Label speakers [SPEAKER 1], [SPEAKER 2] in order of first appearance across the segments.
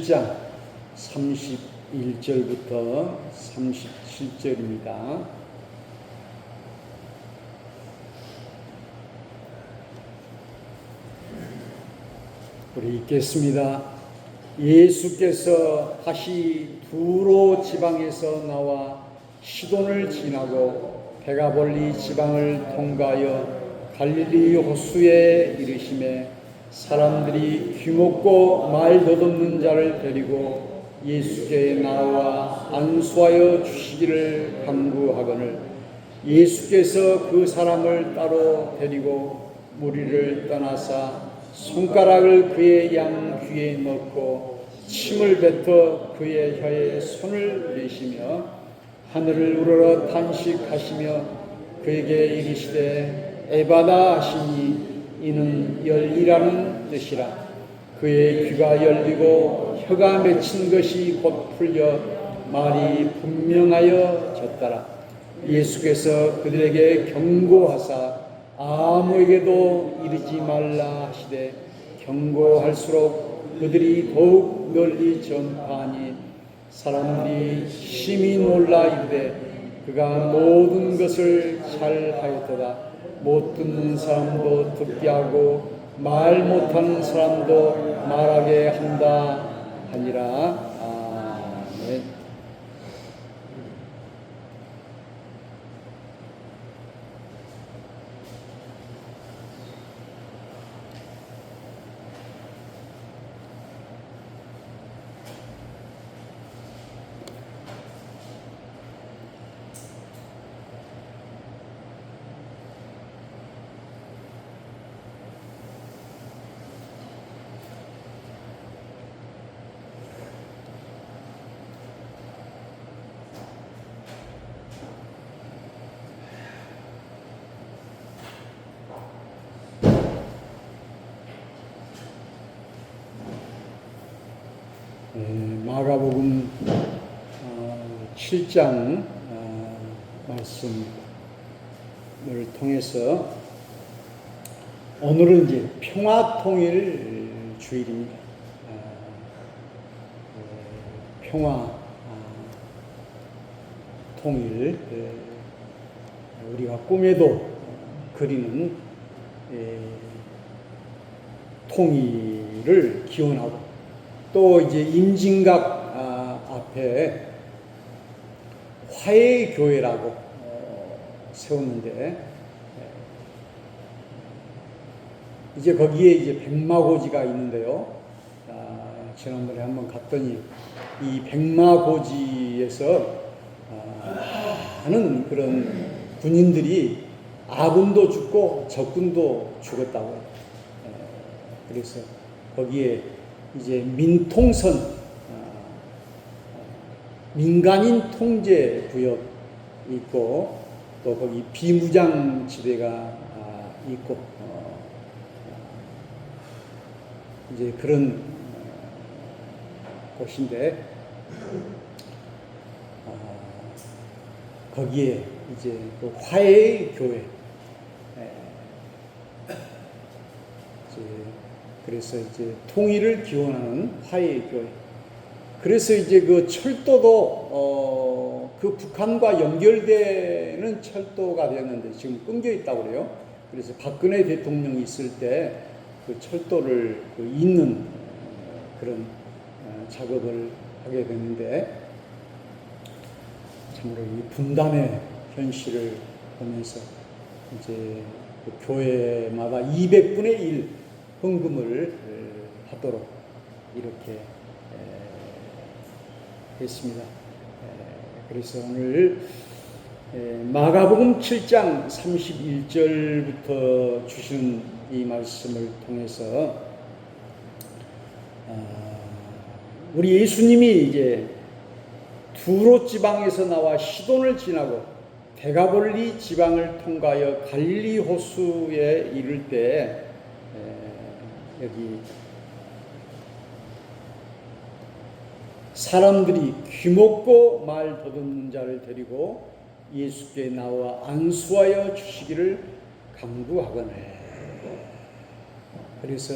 [SPEAKER 1] 7장 31절부터 37절입니다. 우리 읽겠습니다. 예수께서 다시 두로 지방에서 나와 시돈을 지나고 데가볼리 지방을 통과하여 갈릴리 호수에 이르시매 사람들이 귀먹고 말 덧없는 자를 데리고 예수께 나와 안수하여 주시기를 간구하거늘 예수께서 그 사람을 따로 데리고 무리를 떠나사 손가락을 그의 양 귀에 넣고 침을 뱉어 그의 혀에 손을 대시며 하늘을 우러러 탄식하시며 그에게 이르시되 에바다 하시니 이는 열리라는 뜻이라. 그의 귀가 열리고 혀가 맺힌 것이 곧 풀려 말이 분명하여 졌더라. 예수께서 그들에게 경고하사 아무에게도 이르지 말라 하시되 경고할수록 그들이 더욱 널리 전파하니 사람들이 심히 놀라 이르되 그가 모든 것을 잘하였도다. 못 듣는 사람도 듣게 하고 말 못하는 사람도 말하게 한다 하니라. 아멘. 마가복음 7장 말씀을 통해서 오늘은 이제 평화통일 주일입니다. 평화 통일, 우리가 꿈에도 그리는 통일을 기원하고 또 이제 임진각 앞에 화해의 교회라고 세웠는데 이제 거기에 이제 백마고지가 있는데요. 지난번에 한번 갔더니 이 백마고지에서 많은 그런 군인들이 아군도 죽고 적군도 죽었다고. 그래서 거기에 이제 민통선, 민간인 통제 구역 있고 또 거기 비무장 지대가 있고 이제 그런 곳인데 거기에 이제 그 화해의 교회, 그래서 이제 통일을 기원하는 화해의 교회. 그래서 이제 그 철도도 그 북한과 연결되는 철도가 되었는데 지금 끊겨 있다고 그래요. 그래서 박근혜 대통령이 있을 때 그 철도를 잇는 그런 작업을 하게 됐는데 참으로 이 분단의 현실을 보면서 이제 그 교회마다 200분의 1 헌금을 하도록 이렇게 했습니다. 그래서 오늘 마가복음 7장 31절부터 주신 이 말씀을 통해서 우리 예수님이 이제 두로 지방에서 나와 시돈을 지나고 데가볼리 지방을 통과하여 갈릴리 호수에 이를 때 여기 사람들이 귀먹고 말 덧없는 자를 데리고 예수께 나와 안수하여 주시기를 간구하거늘. 그래서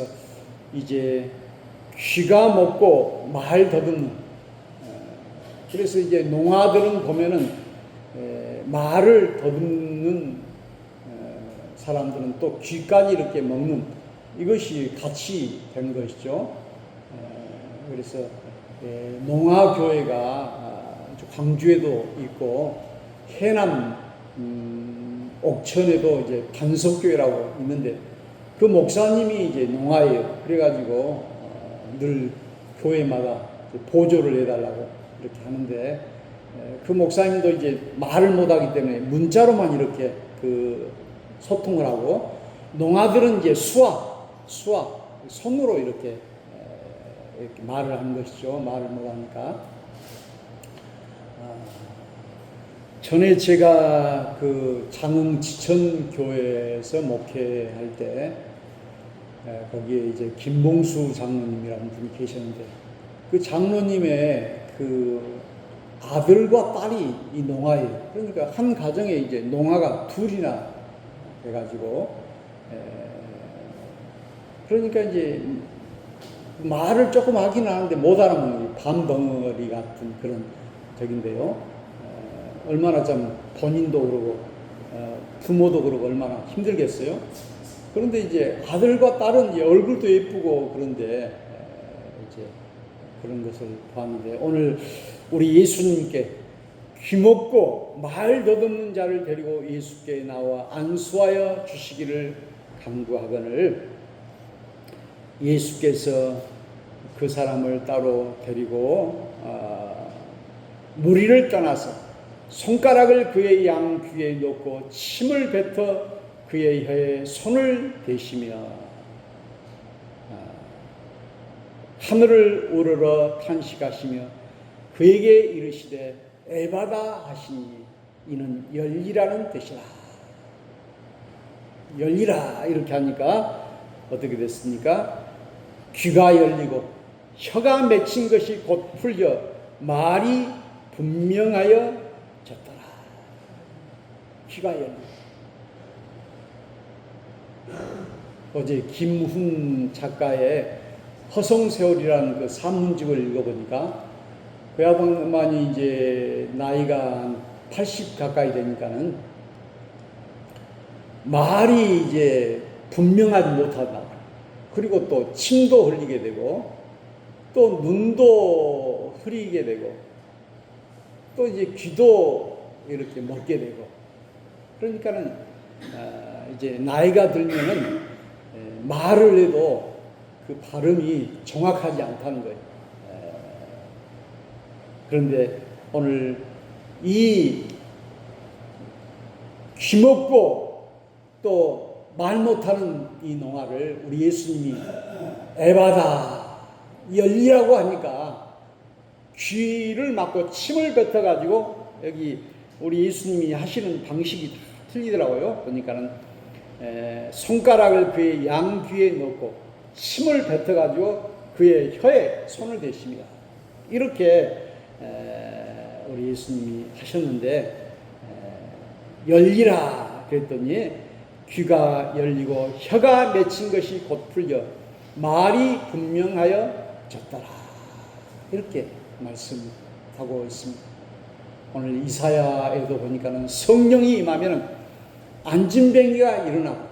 [SPEAKER 1] 이제 귀가 먹고 말 더듬는. 그래서 이제 농아들은 보면은 말을 더듬는 사람들은 또 귀까지 이렇게 먹는, 이것이 같이 된 것이죠. 그래서 농아교회가 광주에도 있고 해남 옥천에도 이제 반석교회라고 있는데 그 목사님이 이제 농아예요. 그래가지고 늘 교회마다 보조를 해달라고 이렇게 하는데, 그 목사님도 이제 말을 못하기 때문에 문자로만 이렇게 그 소통을 하고, 농아들은 이제 수화 손으로 이렇게 말을 하는 것이죠. 말을 못하니까. 전에 제가 그 장흥 지천교회에서 목회할 때 거기에 이제 김봉수 장로님이라는 분이 계셨는데, 그 장로님의 그 아들과 딸이 이 농아예요. 그러니까 한 가정에 이제 농아가 둘이나 돼가지고, 그러니까 이제 말을 조금 하긴 하는데 못 알아먹는 밤덩어리 같은 그런 적인데요. 얼마나 참 본인도 그러고 부모도 그러고 얼마나 힘들겠어요. 그런데 이제 아들과 딸은 이제 얼굴도 예쁘고 그런데 이제 그런 것을 봤는데, 오늘 우리 예수님께 귀먹고 말 더듬는 자를 데리고 예수께 나와 안수하여 주시기를 간구하거늘, 예수께서 그 사람을 따로 데리고 무리를 떠나서 손가락을 그의 양 귀에 놓고 침을 뱉어 그의 혀에 손을 대시며 하늘을 우러러 탄식하시며 그에게 이르시되 에바다 하시니 이는 열리라는 뜻이라. 열리라 이렇게 하니까 어떻게 됐습니까? 귀가 열리고 혀가 맺힌 것이 곧 풀려 말이 분명하여 졌더라. 귀가 열리고. 어제 김훈 작가의 허송세월이라는 그 산문집을 읽어보니까 그 양반이 이제 나이가 80 가까이 되니까는 말이 이제 분명하지 못하다. 그리고 또 침도 흘리게 되고 또 눈도 흐리게 되고 또 이제 귀도 이렇게 먹게 되고, 그러니까는 이제 나이가 들면은 말을 해도 그 발음이 정확하지 않다는 거예요. 그런데 오늘 이 귀먹고 또 말 못하는 이 농아를 우리 예수님이 에바다 열리라고 하니까 귀를 막고 침을 뱉어가지고, 여기 우리 예수님이 하시는 방식이 다 틀리더라고요. 그러니까는 손가락을 그의 양 귀에 넣고 침을 뱉어가지고 그의 혀에 손을 대십니다. 이렇게 우리 예수님이 하셨는데, 열리라 그랬더니 귀가 열리고 혀가 맺힌 것이 곧 풀려 말이 분명하여 졌더라. 이렇게 말씀하고 있습니다. 오늘 이사야에도 보니까는 성령이 임하면 안진뱅이가 일어나고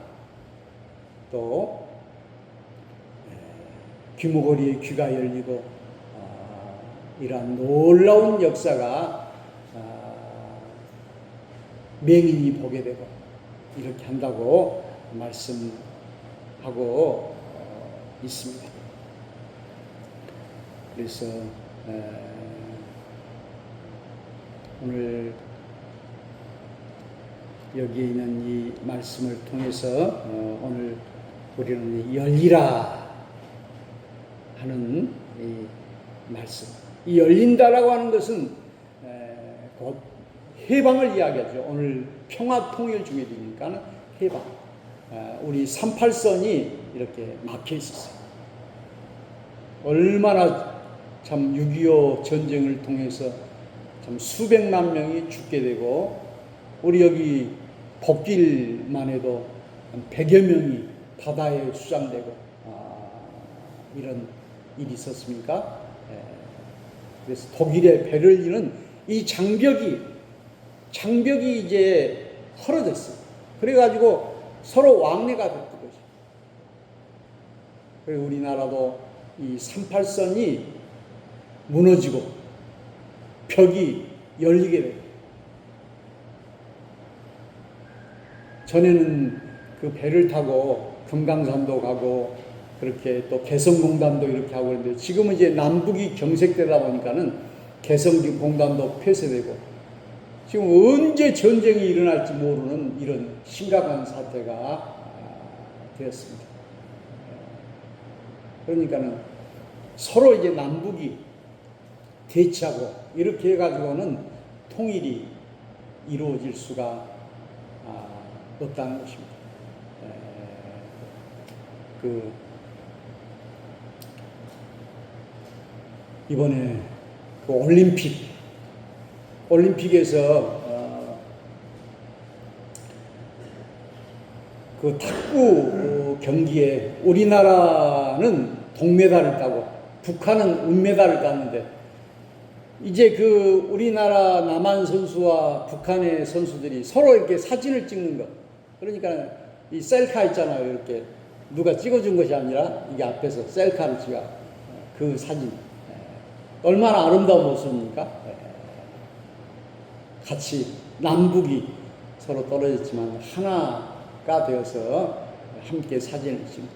[SPEAKER 1] 또 귀머거리의 귀가 열리고 이러한 놀라운 역사가 맹인이 보게 되고 이렇게 한다고 말씀하고 있습니다. 그래서 오늘 여기에 있는 이 말씀을 통해서 오늘 우리는 열리라 하는 이 말씀, 이 열린다라고 하는 것은 곧 해방을 이야기하죠. 오늘 평화통일주의니까 해방. 우리 38선이 이렇게 막혀 있었어요. 얼마나 참 6.25 전쟁을 통해서 참 수백만 명이 죽게 되고, 우리 여기 복길만 해도 한 100여 명이 바다에 수장되고, 이런 일이 있었습니까? 그래서 독일의 베를린은 이 장벽이 이제 헐어졌어요. 그래가지고 서로 왕래가 됐던 거죠. 그리고 우리나라도 이 38선이 무너지고 벽이 열리게 돼요. 전에는 그 배를 타고 금강산도 가고 그렇게 또 개성공단도 이렇게 하고 있는데 지금은 이제 남북이 경색되다 보니까는 개성공단도 폐쇄되고 지금 언제 전쟁이 일어날지 모르는 이런 심각한 사태가 되었습니다. 그러니까는 서로 이제 남북이 대치하고 이렇게 해가지고는 통일이 이루어질 수가 없다는 것입니다. 이번에 그 올림픽에서 그 탁구 경기에 우리나라는 동메달을 따고 북한은 은메달을 땄는데 이제 그 우리나라 남한 선수와 북한의 선수들이 서로 이렇게 사진을 찍는 거. 그러니까 이 셀카 있잖아요. 이렇게 누가 찍어준 것이 아니라 이게 앞에서 셀카를 찍어 그 사진. 얼마나 아름다운 모습입니까? 같이 남북이 서로 떨어졌지만 하나가 되어서 함께 사진을 찍습니다.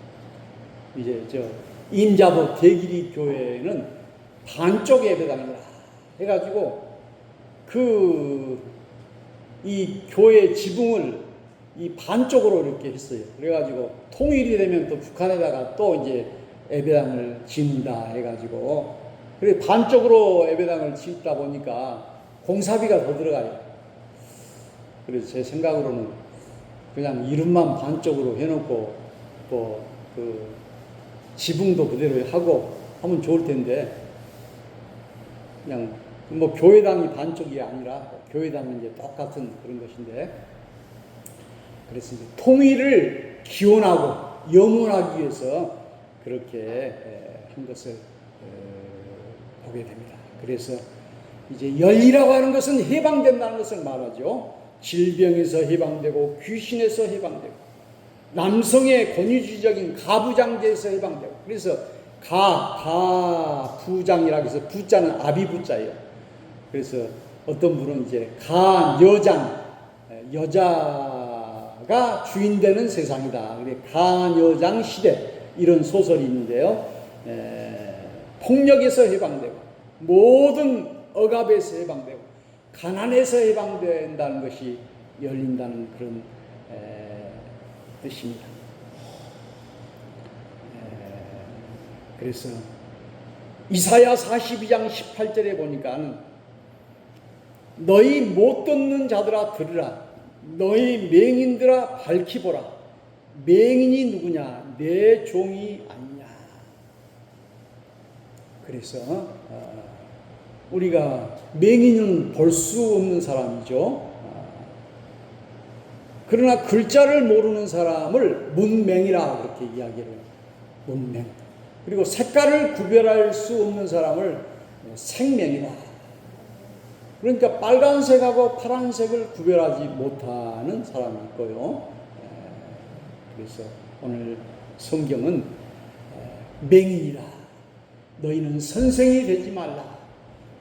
[SPEAKER 1] 이제 임자부 대길이 교회는 반쪽 예배당이라 해가지고 이 교회 지붕을 이 반쪽으로 이렇게 했어요. 그래가지고 통일이 되면 또 북한에다가 또 이제 예배당을 짓는다 해가지고 그래 반쪽으로 예배당을 짓다 보니까 공사비가 더 들어가요. 그래서 제 생각으로는 그냥 이름만 반쪽으로 해놓고 또 그 지붕도 그대로 하고 하면 좋을 텐데 그냥 뭐 교회당이 반쪽이 아니라 교회당은 이제 똑같은 그런 것인데 그래서 이제 통일을 기원하고 염원하기 위해서 그렇게 한 것을 보게 됩니다. 그래서 이제 열이라고 하는 것은 해방된다는 것을 말하죠. 질병에서 해방되고 귀신에서 해방되고 남성의 권위주의적인 가부장제에서 해방되고 그래서 가부장이라고 해서 부자는 아비부자예요. 그래서 어떤 분은 이제 여자가 주인 되는 세상이다. 강한 여장 시대 이런 소설이 있는데요. 폭력에서 해방되고 모든 억압에서 해방되고 가난에서 해방된다는 것이 열린다는 그런 뜻입니다. 그래서 이사야 42장 18절에 보니까 너희 못 듣는 자들아 들으라 너희 맹인들아 밝히 보라 맹인이 누구냐 내 종이 아니냐. 그래서 우리가 맹인은 볼 수 없는 사람이죠. 그러나 글자를 모르는 사람을 문맹이라 그렇게 이야기를 해요. 문맹. 그리고 색깔을 구별할 수 없는 사람을 생맹이다. 그러니까 빨간색하고 파란색을 구별하지 못하는 사람이 있고요. 그래서 오늘 성경은 맹인이라 너희는 선생이 되지 말라.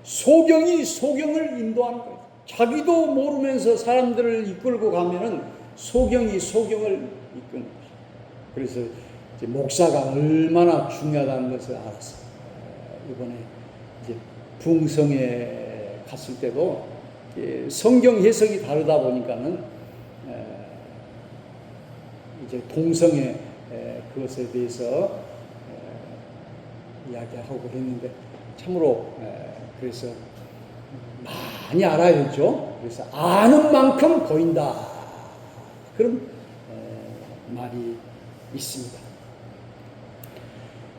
[SPEAKER 1] 소경이 소경을 인도하는 거예요. 자기도 모르면서 사람들을 이끌고 가면은 소경이 소경을 이끄는 거죠. 그래서 이제 목사가 얼마나 중요하다는 것을 알았어요. 이번에 이제 부흥성에 갔을 때도 성경 해석이 다르다 보니까는 이제 동성애 그것에 대해서 이야기하고 그랬는데 참으로 그래서 많이 알아야겠죠. 그래서 아는 만큼 보인다. 그런 말이 있습니다.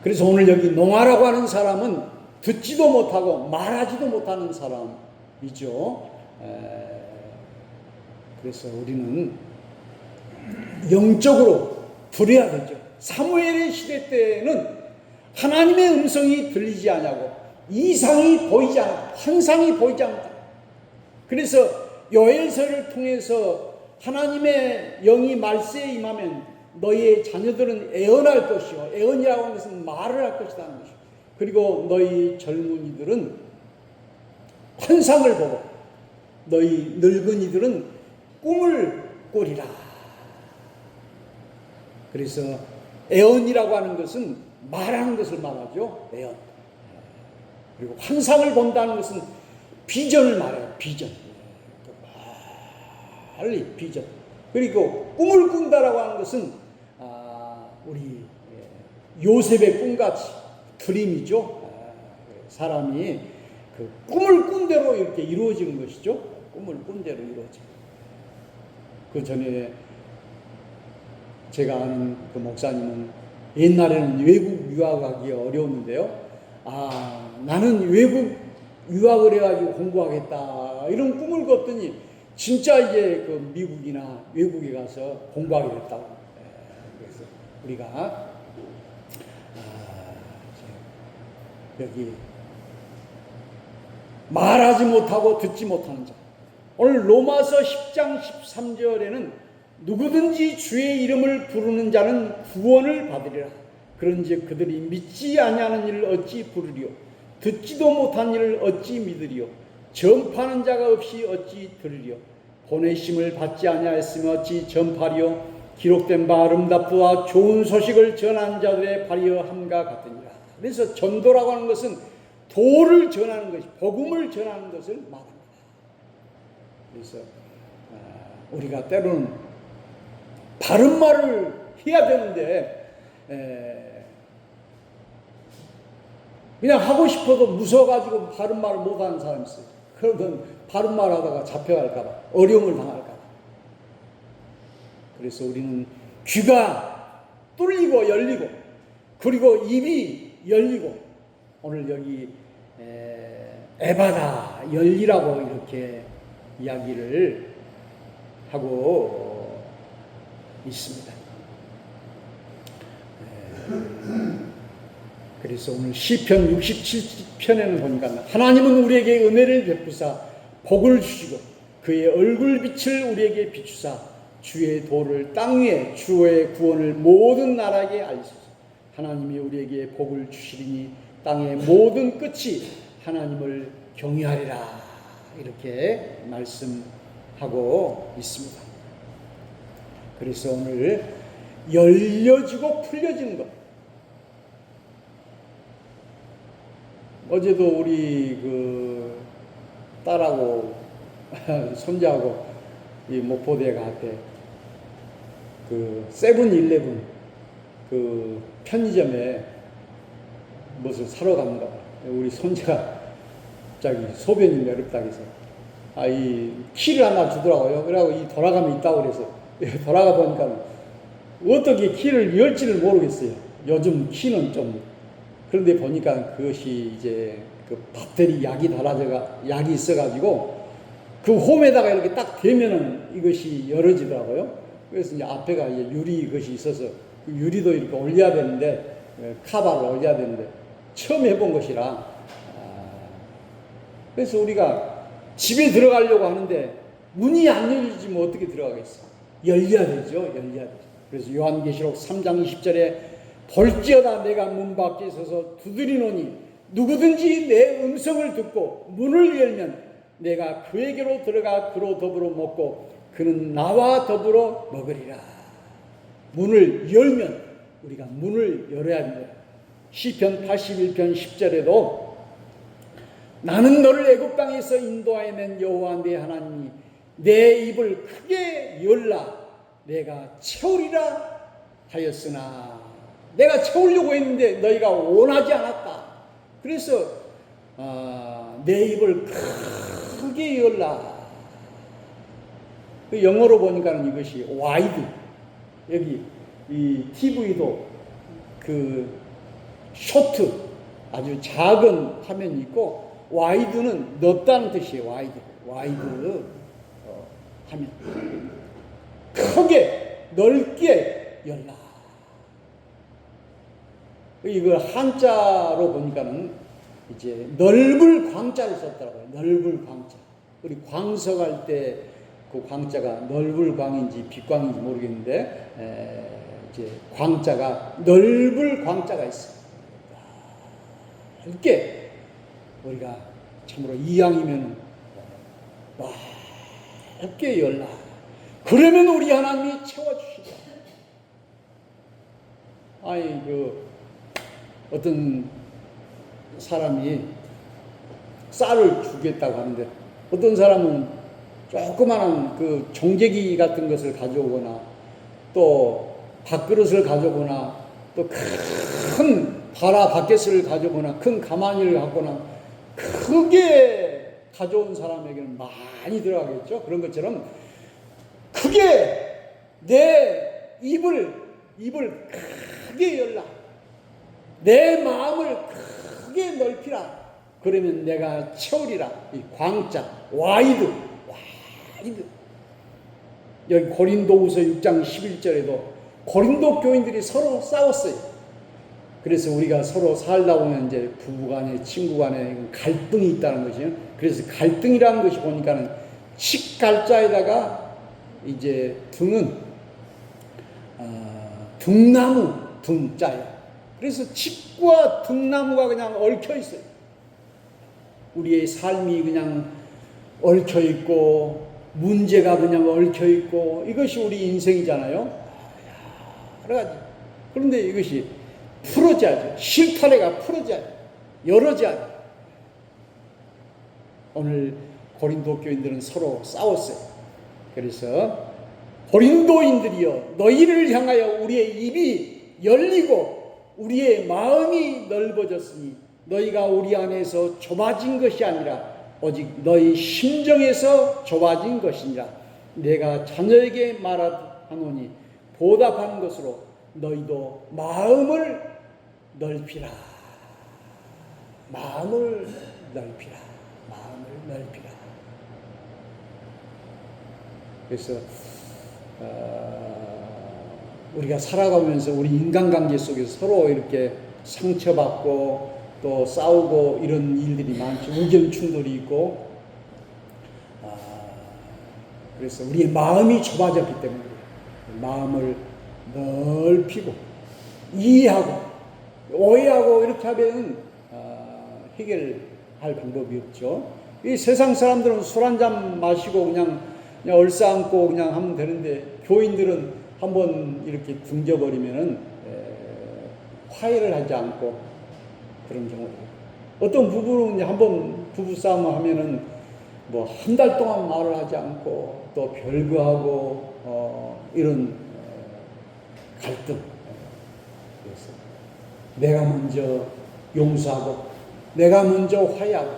[SPEAKER 1] 그래서 오늘 여기 농아라고 하는 사람은 듣지도 못하고 말하지도 못하는 사람이죠. 그래서 우리는 영적으로 들어야 되죠. 사무엘의 시대 때는 하나님의 음성이 들리지 않냐고, 이상이 보이지 않는다, 환상이 보이지 않는다. 그래서 요엘서를 통해서 하나님의 영이 말세에 임하면 너희의 자녀들은 애언할 것이요, 애언이라고 하는 것은 말을 할 것이다 하는 것이요, 그리고 너희 젊은이들은 환상을 보고 너희 늙은이들은 꿈을 꾸리라. 그래서 애언이라고 하는 것은 말하는 것을 말하죠. 애언. 그리고 환상을 본다는 것은 비전을 말해요. 비전. 빨리 비전. 그리고 꿈을 꾼다라고 하는 것은 우리 요셉의 꿈같이 드림이죠. 사람이 그 꿈을 꾼 대로 이렇게 이루어지는 것이죠. 꿈을 꾼 대로 이루어지는. 그 전에 제가 아는 그 목사님은 옛날에는 외국 유학하기 어려웠는데요. 나는 외국 유학을 해가지고 공부하겠다, 이런 꿈을 꿨더니 진짜 이제 그 미국이나 외국에 가서 공부하게 됐다고. 그래서 우리가 여기 말하지 못하고 듣지 못하는 자, 오늘 로마서 10장 13절에는 누구든지 주의 이름을 부르는 자는 구원을 받으리라. 그런즉 그들이 믿지 아니하는 일을 어찌 부르리요, 듣지도 못한 일을 어찌 믿으리요, 전파하는 자가 없이 어찌 들으리요, 보내심을 받지 아니하였으면 어찌 전파리요, 기록된 바 아름답도와 좋은 소식을 전하는 자들의 발이여 함과 같으니라. 그래서 전도라고 하는 것은 도를 전하는 것이, 복음을 전하는 것을 말합니다. 그래서 우리가 때로는 바른 말을 해야 되는데 그냥 하고 싶어도 무서워가지고 바른 말을 못하는 사람이 있어요. 그러면 바른 말 하다가 잡혀갈까봐, 어려움을 당할까봐. 그래서 우리는 귀가 뚫리고 열리고, 그리고 입이 열리고, 오늘 여기 에바다 열리라고 이렇게 이야기를 하고 있습니다. 그래서 오늘 시편 67편에는 보니까 하나님은 우리에게 은혜를 베푸사 복을 주시고 그의 얼굴빛을 우리에게 비추사 주의 도를 땅 위에 주의 구원을 모든 나라에게 알리소서. 하나님이 우리에게 복을 주시리니 땅의 모든 끝이 하나님을 경외하리라, 이렇게 말씀하고 있습니다. 그래서 오늘 열려지고 풀려지는 것, 어제도 우리 그 딸하고 손자하고 이 목포대에 갈 때 그 세븐일레븐 그 편의점에 무엇을 사러 갔는가 봐. 우리 손자가 갑자기 소변이 매렵다고 해서 이 키를 하나 주더라고요. 그래갖고 이 돌아가면 있다고 그래서 돌아가 보니까 어떻게 키를 열지를 모르겠어요. 요즘 키는 좀, 그런데 보니까 그것이 이제 그 박테리 약이 약이 있어가지고 그 홈에다가 이렇게 딱 대면은 이것이 열어지더라고요. 그래서 이제 앞에가 이제 유리 것이 있어서 그 유리도 이렇게 올려야 되는데, 카바를 올려야 되는데 처음 해본 것이라, 그래서 우리가 집에 들어가려고 하는데 문이 안 열리지 뭐 어떻게 들어가겠어. 열려야 되죠. 열려야 되죠. 그래서 요한계시록 3장 20절에 볼지어다 내가 문 밖에 서서 두드리노니 누구든지 내 음성을 듣고 문을 열면 내가 그에게로 들어가 그로 더불어 먹고 그는 나와 더불어 먹으리라. 문을 열면 우리가 문을 열어야 합니다. 시편 81편 10절에도 나는 너를 애굽 땅에서 인도하여 낸 여호와 내 하나님이 내 입을 크게 열라 내가 채우리라 하였으나, 내가 채우려고 했는데 너희가 원하지 않았다. 그래서 내 입을 크게 열라. 그 영어로 보니까는 이것이 와이드, 여기 이 TV도 그 쇼트 아주 작은 화면이 있고 와이드는 넓다는 뜻이에요. 와이드 화면 크게 넓게 열라. 이걸 한자로 보니까는 이제 넓을 광자를 썼더라고요. 넓을 광자. 우리 광석할 때 그 광자가 넓을 광인지 빛광인지 모르겠는데 이제 광자가 넓을 광자가 있어요. 넓게 우리가 참으로 이왕이면 넓게 열라. 그러면 우리 하나님이 채워주시다. 아니 어떤 사람이 쌀을 주겠다고 하는데 어떤 사람은 조그마한 그 종재기 같은 것을 가져오거나 또 밥그릇을 가져오거나 또 큰 바라 바켓을 가져오거나 큰 가마니를 갖거나 크게 가져온 사람에게는 많이 들어가겠죠. 그런 것처럼 크게 내 입을 크게 열라. 내 마음을 크게 넓히라. 그러면 내가 채우리라. 이 광자 와이드. 여기 고린도후서 6장 11절에도 고린도 교인들이 서로 싸웠어요. 그래서 우리가 서로 살다 보면 이제 부부간에 친구간에 갈등이 있다는 것이요. 그래서 갈등이라는 것이 보니까는 칡갈자에다가 이제 등은 등나무 등자예요. 그래서 칡과 등나무가 그냥 얽혀 있어요. 우리의 삶이 그냥 얽혀 있고 문제가 그냥 얽혀 있고 이것이 우리 인생이잖아요. 여러 가지. 그런데 이것이 풀어져야죠. 실타래가 풀어져야죠. 열어져야죠. 오늘 고린도 교인들은 서로 싸웠어요. 그래서 고린도인들이여 너희를 향하여 우리의 입이 열리고 우리의 마음이 넓어졌으니 너희가 우리 안에서 좁아진 것이 아니라 오직 너희 심정에서 좁아진 것이니라. 내가 자녀에게 말하노니 보답하는 것으로 너희도 마음을 넓히라. 마음을 넓히라. 마음을 넓히라. 그래서 우리가 살아가면서 우리 인간관계 속에서 서로 이렇게 상처받고 또 싸우고 이런 일들이 많죠. 의견 충돌이 있고 그래서 우리의 마음이 좁아졌기 때문에 마음을 넓히고 이해하고 오해하고 이렇게 하면 해결할 방법이 없죠. 이 세상 사람들은 술 한잔 마시고 그냥 얼싸안고 그냥 하면 되는데 교인들은 한번 이렇게 굶겨버리면은 화해를 하지 않고 그런 경우도 어떤 부부는 한번 부부싸움을 하면은 뭐 한 달 동안 말을 하지 않고 또 별거하고 이런 갈등. 그래서 내가 먼저 용서하고 내가 먼저 화해하고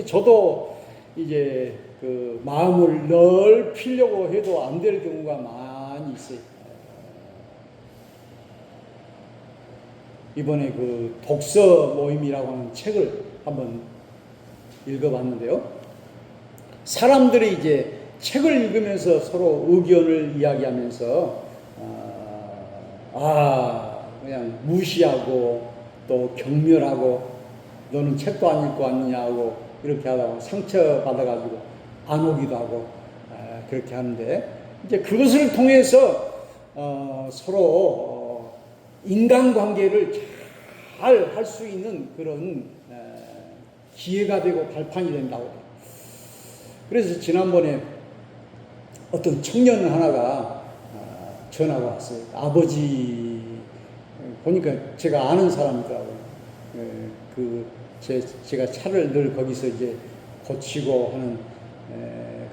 [SPEAKER 1] 저도 이제 그 마음을 넓히려고 해도 안 될 경우가 많이 있어요. 이번에 그 독서 모임이라고 하는 책을 한번 읽어봤는데요. 사람들이 이제 책을 읽으면서 서로 의견을 이야기하면서 그냥 무시하고 또 경멸하고 너는 책도 안 읽고 왔느냐고 이렇게 하다가 상처받아가지고 안 오기도 하고 그렇게 하는데 이제 그것을 통해서 서로 인간관계를 잘 할 수 있는 그런 기회가 되고 발판이 된다고. 그래서 지난번에 어떤 청년 하나가 전화가 왔어요. 아버지 보니까 제가 아는 사람이더라고요. 제가 차를 늘 거기서 이제 고치고 하는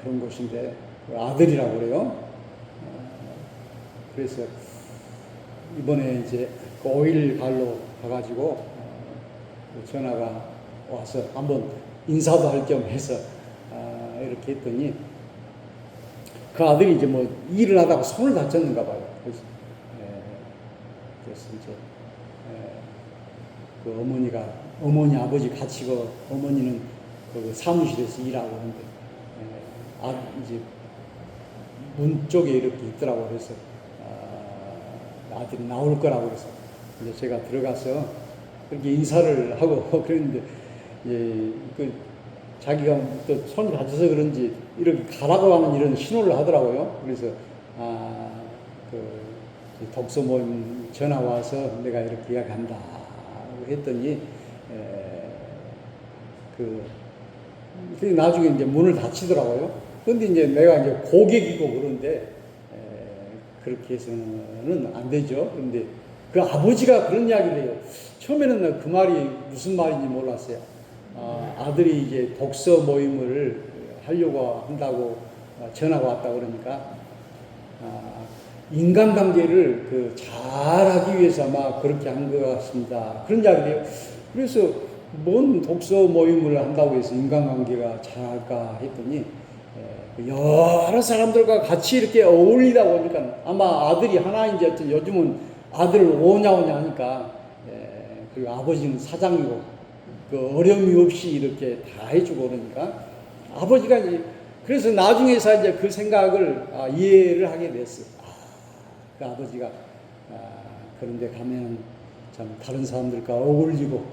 [SPEAKER 1] 그런 곳인데 아들이라고 그래요. 그래서 이번에 이제 그 5일 갈로 가가지고 전화가 와서 한번 인사도 할 겸 해서 이렇게 했더니 그 아들이 이제 뭐 일을 하다가 손을 다쳤는가 봐요. 그래서 이제 그 어머니 아버지 같이 어머니는 그 사무실에서 일하고 하는데 이제 문 쪽에 이렇게 있더라고. 그래서 아들이 나올 거라고 그래서 이제 제가 들어가서 그렇게 인사를 하고 그랬는데, 예, 그 자기가 또 손을 다쳐서 그런지 이렇게 가라고 하는 이런 신호를 하더라고요. 그래서 그 독서 모임 전화 와서 내가 이렇게 이야기한다 했더니 그 나중에 이제 문을 닫히더라고요. 근데 이제 내가 이제 고객이고 그런데 그렇게 해서는 안 되죠. 그런데 그 아버지가 그런 이야기를 해요. 처음에는 그 말이 무슨 말인지 몰랐어요. 아들이 이제 독서 모임을 하려고 한다고 전화가 왔다 그러니까 인간관계를 그 잘하기 위해서 아마 그렇게 한 것 같습니다. 그런 이야기를 해요. 그래서 뭔 독서 모임을 한다고 해서 인간관계가 잘할까 했더니 여러 사람들과 같이 이렇게 어울리다 보니까 아마 아들이 하나인지 어떤 요즘은 아들을 오냐 하니까 그리고 아버지는 사장이고 그 어려움이 없이 이렇게 다 해주고 그러니까 아버지가 이제 그래서 나중에서 이제 그 생각을 이해를 하게 됐어요. 그 아버지가 그런데 가면 참 다른 사람들과 어울리고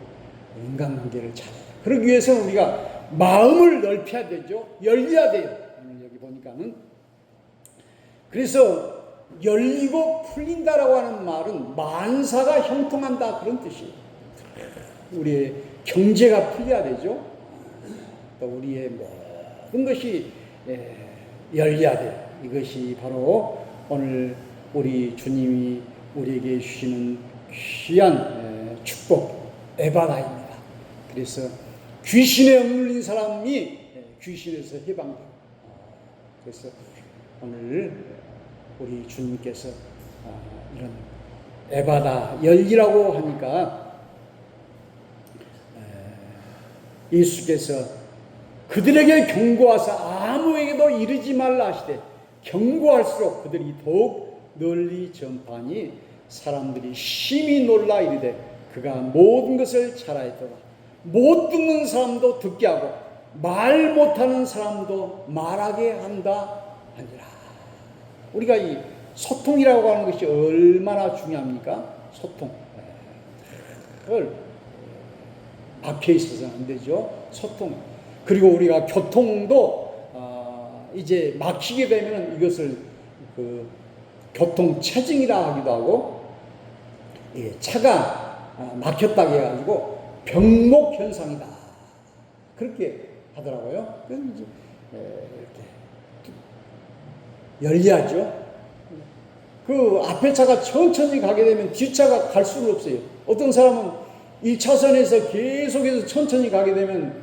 [SPEAKER 1] 인간관계를 잘해. 그러기 위해서는 우리가 마음을 넓혀야 되죠. 열려야 돼요. 오늘 여기 보니까는 그래서 열리고 풀린다라고 하는 말은 만사가 형통한다 그런 뜻이에요. 우리의 경제가 풀려야 되죠. 또 우리의 모든 것이 열려야 돼요. 이것이 바로 오늘 우리 주님이 우리에게 주시는 귀한 축복 에바다입니다. 그래서 귀신에 억눌린 사람이 귀신에서 해방돼요. 그래서 오늘 우리 주님께서 이런 에바다 열리라고 하니까 예수께서 그들에게 경고하사 아무에게도 이르지 말라 하시되 경고할수록 그들이 더욱 널리 전파하니 사람들이 심히 놀라 이르되 그가 모든 것을 잘하였더라. 못 듣는 사람도 듣게 하고 말 못하는 사람도 말하게 한다 하니라. 우리가 이 소통이라고 하는 것이 얼마나 중요합니까? 소통. 그걸 막혀 있어서는 안 되죠. 소통. 그리고 우리가 교통도 이제 막히게 되면 이것을 그 교통 체증이라 하기도 하고 차가 막혔다고 해가지고 병목 현상이다 그렇게 하더라고요. 그래서 이제 이렇게 열려야죠. 그 앞에 차가 천천히 가게 되면 뒤차가 갈 수는 없어요. 어떤 사람은 1차선에서 계속해서 천천히 가게 되면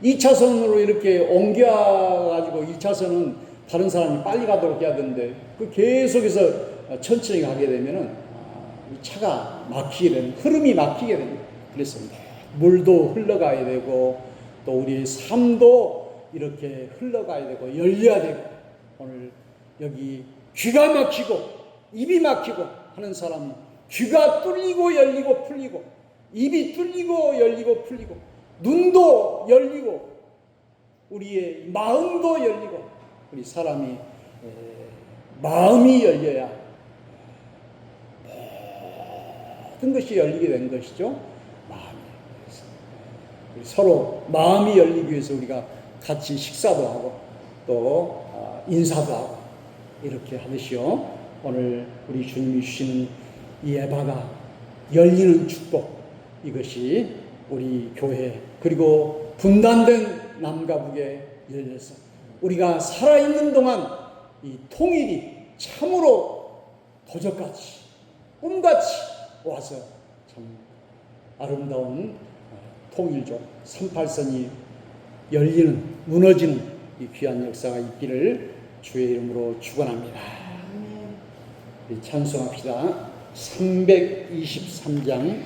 [SPEAKER 1] 2차선으로 이렇게 옮겨가지고 1차선은 다른 사람이 빨리 가도록 해야 되는데 그 계속해서 천천히 가게 되면은 이 차가 막히게 되는 흐름이 막히게 됩니다. 그래서 물도 흘러가야 되고 또 우리의 삶도 이렇게 흘러가야 되고 열려야 되고 오늘 여기 귀가 막히고 입이 막히고 하는 사람이 귀가 뚫리고 열리고 풀리고 입이 뚫리고 열리고 풀리고 눈도 열리고 우리의 마음도 열리고 우리 사람이 마음이 열려야 모든 것이 열리게 된 것이죠. 마음이. 서로 마음이 열리기 위해서 우리가 같이 식사도 하고 또 인사도 하고 이렇게 하듯이요. 오늘 우리 주님이 주시는 이 에바가 열리는 축복 이것이 우리 교회 그리고 분단된 남과 북에 열려서 우리가 살아있는 동안 이 통일이 참으로 도적같이 꿈같이 와서 참 아름다운 통일족 38선이 열리는 무너지는 이 귀한 역사가 있기를 주의 이름으로 축원합니다. 찬송합시다. 323장